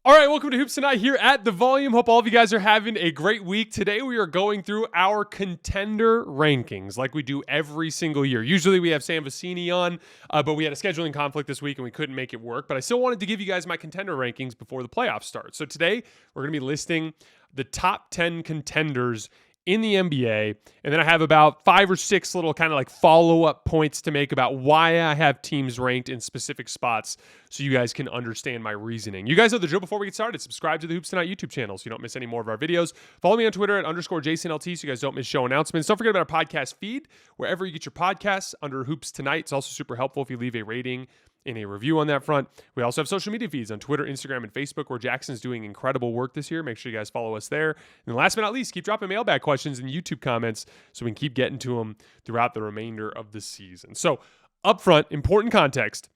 All right, welcome to Hoops Tonight here at The Volume. Hope all of you guys are having a great week. Today we are going through our contender rankings like we do every single year. Usually we have Sam Vecini on, but we had a scheduling conflict this week and we couldn't make it work. But I still wanted to give you guys my contender rankings before the playoffs start. So today we're going to be listing the top 10 contenders in the NBA, and then I have about 5 or 6 little kind of like follow-up points to make about why I have teams ranked in specific spots so you guys can understand my reasoning. You guys know the drill. Before we get started, subscribe to the Hoops Tonight YouTube channel so you don't miss any more of our videos. Follow me on Twitter at _JasonLT so you guys don't miss show announcements. Don't forget about our podcast feed, wherever you get your podcasts under Hoops Tonight. It's also super helpful if you leave a rating and a review on that front. We also have social media feeds on Twitter, Instagram, and Facebook where Jackson's doing incredible work this year. Make sure you guys follow us there. And last but not least, keep dropping mailbag questions in YouTube comments so we can keep getting to them throughout the remainder of the season. So up front, important context.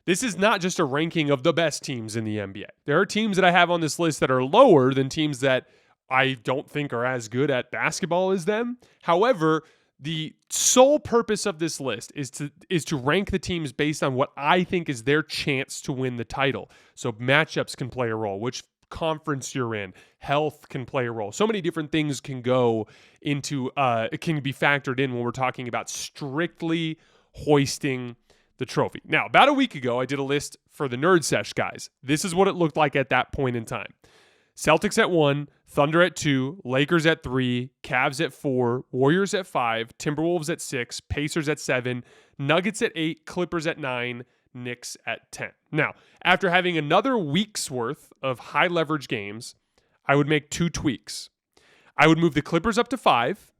This is not just a ranking of the best teams in the NBA. There are teams that I have on this list that are lower than teams that I don't think are as good at basketball as them. However, the sole purpose of this list is to rank the teams based on what I think is their chance to win the title. So matchups can play a role, which conference you're in, health can play a role. So many different things can go into, it can be factored in when we're talking about strictly hoisting the trophy. Now, about a week ago, I did a list for the Nerd Sesh guys. This is what it looked like at that point in time. Celtics at 1, Thunder at 2, Lakers at 3, Cavs at 4, Warriors at 5, Timberwolves at 6, Pacers at 7, Nuggets at 8, Clippers at 9, Knicks at 10. Now, after having another week's worth of high leverage games, I would make 2 tweaks. I would move the Clippers up to 5,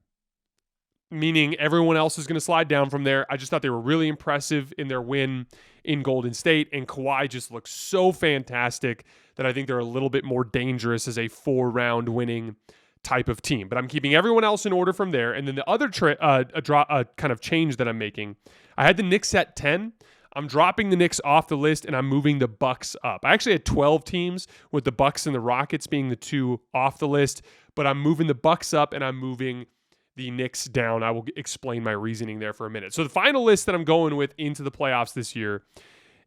meaning everyone else is going to slide down from there. I just thought they were really impressive in their win in Golden State, and Kawhi just looks so fantastic that I think they're a little bit more dangerous as a 4-round winning type of team. But I'm keeping everyone else in order from there. And then the other kind of change that I'm making, I had the Knicks at 10. I'm dropping the Knicks off the list, and I'm moving the Bucks up. I actually had 12 teams, with the Bucks and the Rockets being the 2 off the list, but I'm moving the Bucks up, and I'm moving the Knicks down. I will explain my reasoning there for a minute. So the final list that I'm going with into the playoffs this year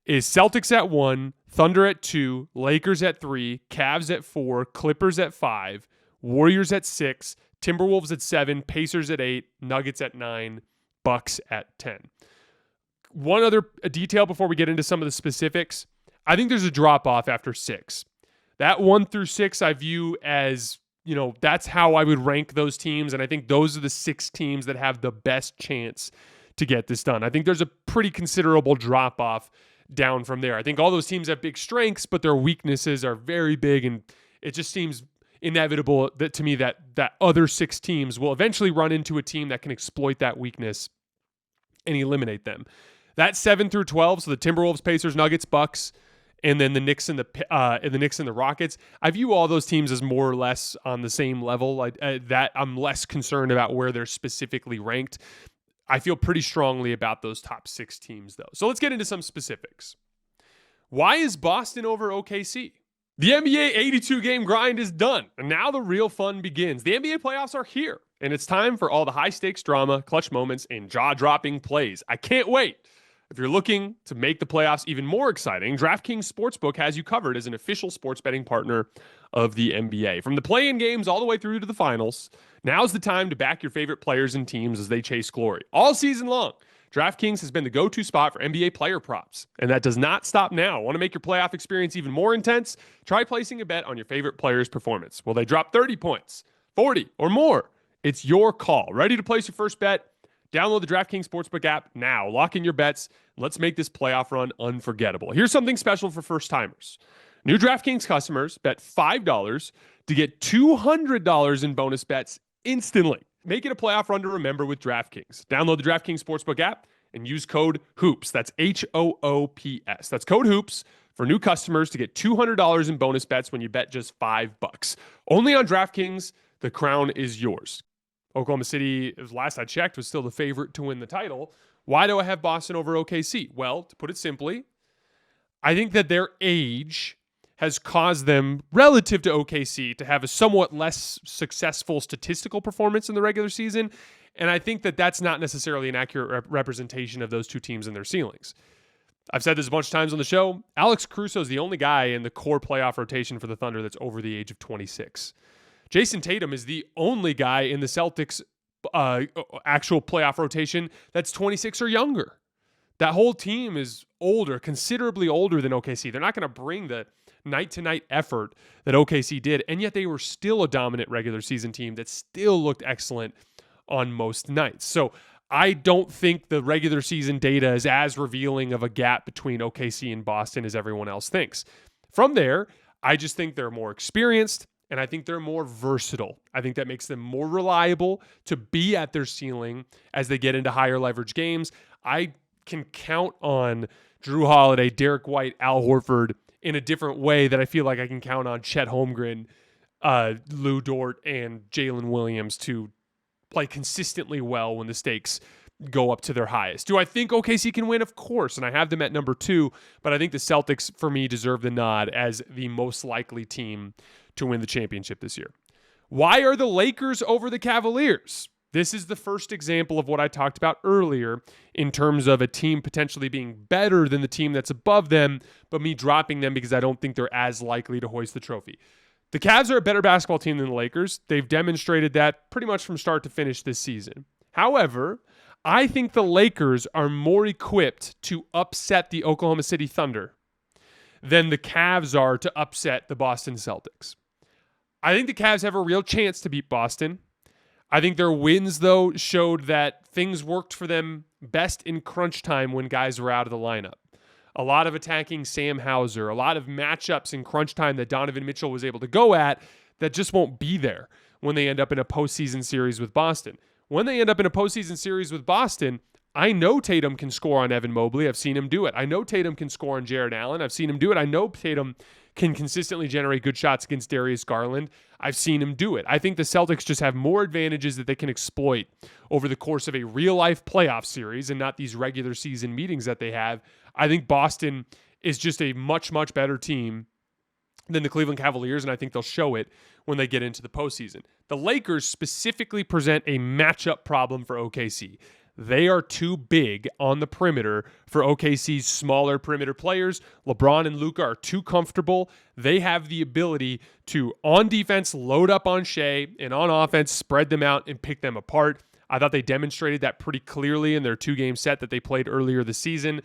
is Celtics at 1, Thunder at 2, Lakers at 3, Cavs at 4, Clippers at 5, Warriors at 6, Timberwolves at 7, Pacers at 8, Nuggets at 9, Bucks at 10. One other detail before we get into some of the specifics. I think there's a drop-off after 6. That 1 through 6 I view as, that's how I would rank those teams, and I think those are the 6 teams that have the best chance to get this done. I think there's a pretty considerable drop-off down from there. I think all those teams have big strengths, but their weaknesses are very big, and it just seems inevitable that to me that other 6 teams will eventually run into a team that can exploit that weakness and eliminate them. That 7 through 12, so the Timberwolves, Pacers, Nuggets, Bucks, and then the Knicks and the Rockets. I view all those teams as more or less on the same level. That I'm less concerned about where they're specifically ranked. I feel pretty strongly about those top 6 teams, though. So let's get into some specifics. Why is Boston over OKC? The NBA 82-game grind is done, and now the real fun begins. The NBA playoffs are here, and it's time for all the high-stakes drama, clutch moments, and jaw-dropping plays. I can't wait. If you're looking to make the playoffs even more exciting, DraftKings Sportsbook has you covered as an official sports betting partner of the NBA. From the play-in games all the way through to the finals, now's the time to back your favorite players and teams as they chase glory. All season long, DraftKings has been the go-to spot for NBA player props, and that does not stop now. Want to make your playoff experience even more intense? Try placing a bet on your favorite player's performance. Will they drop 30 points, 40, or more? It's your call. Ready to place your first bet? Download the DraftKings Sportsbook app now. Lock in your bets. Let's make this playoff run unforgettable. Here's something special for first-timers. New DraftKings customers bet $5 to get $200 in bonus bets instantly. Make it a playoff run to remember with DraftKings. Download the DraftKings Sportsbook app and use code HOOPS. That's HOOPS. That's code HOOPS for new customers to get $200 in bonus bets when you bet just $5. Only on DraftKings, the crown is yours. Oklahoma City, last I checked, was still the favorite to win the title. Why do I have Boston over OKC? Well, to put it simply, I think that their age has caused them, relative to OKC, to have a somewhat less successful statistical performance in the regular season. And I think that that's not necessarily an accurate representation of those two teams and their ceilings. I've said this a bunch of times on the show. Alex Caruso is the only guy in the core playoff rotation for the Thunder that's over the age of 26. Jason Tatum is the only guy in the Celtics actual playoff rotation that's 26 or younger. That whole team is older, considerably older than OKC. They're not going to bring the night-to-night effort that OKC did, and yet they were still a dominant regular season team that still looked excellent on most nights. So I don't think the regular season data is as revealing of a gap between OKC and Boston as everyone else thinks. From there, I just think they're more experienced, and I think they're more versatile. I think that makes them more reliable to be at their ceiling as they get into higher leverage games. I can count on Drew Holiday, Derek White, Al Horford in a different way that I feel like I can count on Chet Holmgren, Lou Dort, and Jalen Williams to play consistently well when the stakes go up to their highest. Do I think OKC can win? Of course, and I have them at number 2, but I think the Celtics, for me, deserve the nod as the most likely team to win the championship this year. Why are the Lakers over the Cavaliers? This is the first example of what I talked about earlier in terms of a team potentially being better than the team that's above them, but me dropping them because I don't think they're as likely to hoist the trophy. The Cavs are a better basketball team than the Lakers. They've demonstrated that pretty much from start to finish this season. However, I think the Lakers are more equipped to upset the Oklahoma City Thunder than the Cavs are to upset the Boston Celtics. I think the Cavs have a real chance to beat Boston. I think their wins, though, showed that things worked for them best in crunch time when guys were out of the lineup. A lot of attacking Sam Hauser, a lot of matchups in crunch time that Donovan Mitchell was able to go at that just won't be there when they end up in a postseason series with Boston. When they end up in a postseason series with Boston, I know Tatum can score on Evan Mobley. I've seen him do it. I know Tatum can score on Jared Allen. I've seen him do it. I know Tatum can consistently generate good shots against Darius Garland. I've seen him do it. I think the Celtics just have more advantages that they can exploit over the course of a real-life playoff series and not these regular season meetings that they have. I think Boston is just a much, much better team than the Cleveland Cavaliers, and I think they'll show it when they get into the postseason. The Lakers specifically present a matchup problem for OKC. They are too big on the perimeter for OKC's smaller perimeter players. LeBron and Luka are too comfortable. They have the ability to, on defense, load up on Shea, and on offense, spread them out and pick them apart. I thought they demonstrated that pretty clearly in their 2-game set that they played earlier this season.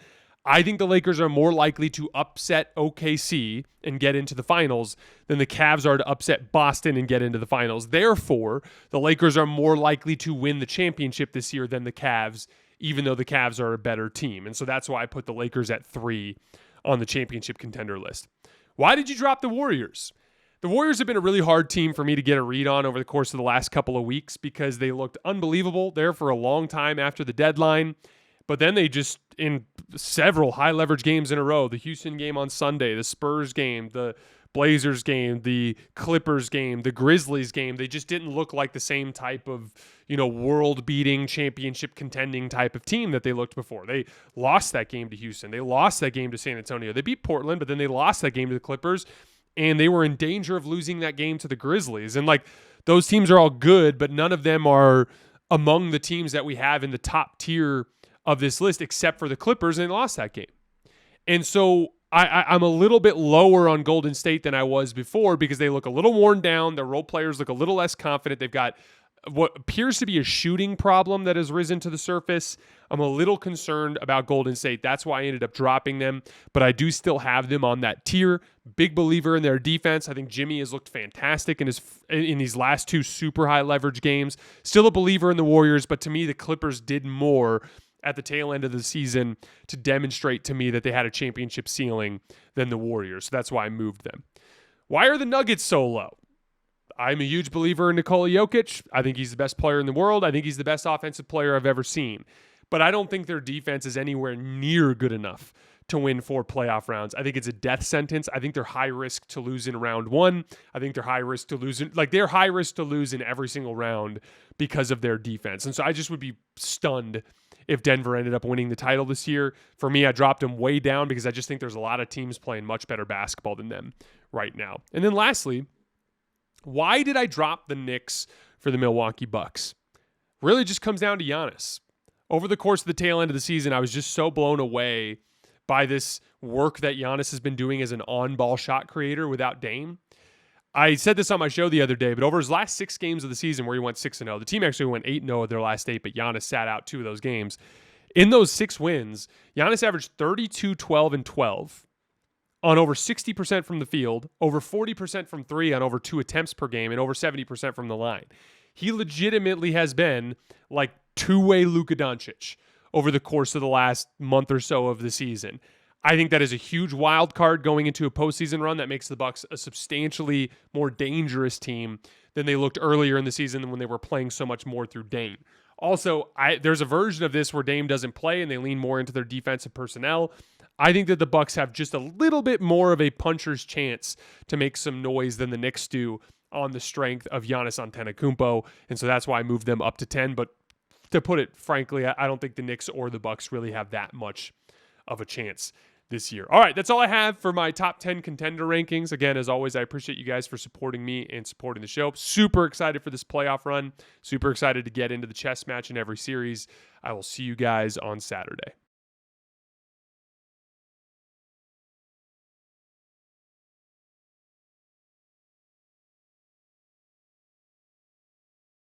I think the Lakers are more likely to upset OKC and get into the finals than the Cavs are to upset Boston and get into the finals. Therefore, the Lakers are more likely to win the championship this year than the Cavs, even though the Cavs are a better team. And so that's why I put the Lakers at 3 on the championship contender list. Why did you drop the Warriors? The Warriors have been a really hard team for me to get a read on over the course of the last couple of weeks because they looked unbelievable there for a long time after the deadline. But then they just, in several high-leverage games in a row, the Houston game on Sunday, the Spurs game, the Blazers game, the Clippers game, the Grizzlies game, they just didn't look like the same type of, world-beating, championship contending type of team that they looked before. They lost that game to Houston. They lost that game to San Antonio. They beat Portland, but then they lost that game to the Clippers, and they were in danger of losing that game to the Grizzlies. And, those teams are all good, but none of them are among the teams that we have in the top tier of this list, except for the Clippers, and they lost that game. And so I'm a little bit lower on Golden State than I was before because they look a little worn down. Their role players look a little less confident. They've got what appears to be a shooting problem that has risen to the surface. I'm a little concerned about Golden State. That's why I ended up dropping them, but I do still have them on that tier. Big believer in their defense. I think Jimmy has looked fantastic in these last 2 super high leverage games. Still a believer in the Warriors, but to me, the Clippers did more at the tail end of the season to demonstrate to me that they had a championship ceiling than the Warriors. So that's why I moved them. Why are the Nuggets so low? I'm a huge believer in Nikola Jokic. I think he's the best player in the world. I think he's the best offensive player I've ever seen. But I don't think their defense is anywhere near good enough to win 4 playoff rounds. I think it's a death sentence. I think they're high risk to lose in round 1. I think they're high risk to lose they're high risk to lose in every single round because of their defense. And so I just would be stunned if Denver ended up winning the title this year. For me, I dropped them way down because I just think there's a lot of teams playing much better basketball than them right now. And then lastly, why did I drop the Knicks for the Milwaukee Bucks? Really just comes down to Giannis. Over the course of the tail end of the season, I was just so blown away by this work that Giannis has been doing as an on-ball shot creator without Dame. I said this on my show the other day, but over his last 6 games of the season where he went 6-0, the team actually went 8-0 of their last 8, but Giannis sat out 2 of those games. In those 6 wins, Giannis averaged 32, 12, and 12 on over 60% from the field, over 40% from 3 on over 2 attempts per game, and over 70% from the line. He legitimately has been like two-way Luka Doncic over the course of the last month or so of the season. I think that is a huge wild card going into a postseason run that makes the Bucks a substantially more dangerous team than they looked earlier in the season when they were playing so much more through Dame. Also, there's a version of this where Dame doesn't play and they lean more into their defensive personnel. I think that the Bucks have just a little bit more of a puncher's chance to make some noise than the Knicks do on the strength of Giannis Antetokounmpo, and so that's why I moved them up to 10. But to put it frankly, I don't think the Knicks or the Bucks really have that much of a chance this year. All right, that's all I have for my top 10 contender rankings. Again, as always, I appreciate you guys for supporting me and supporting the show. Super excited for this playoff run. Super excited to get into the chess match in every series. I will see you guys on Saturday.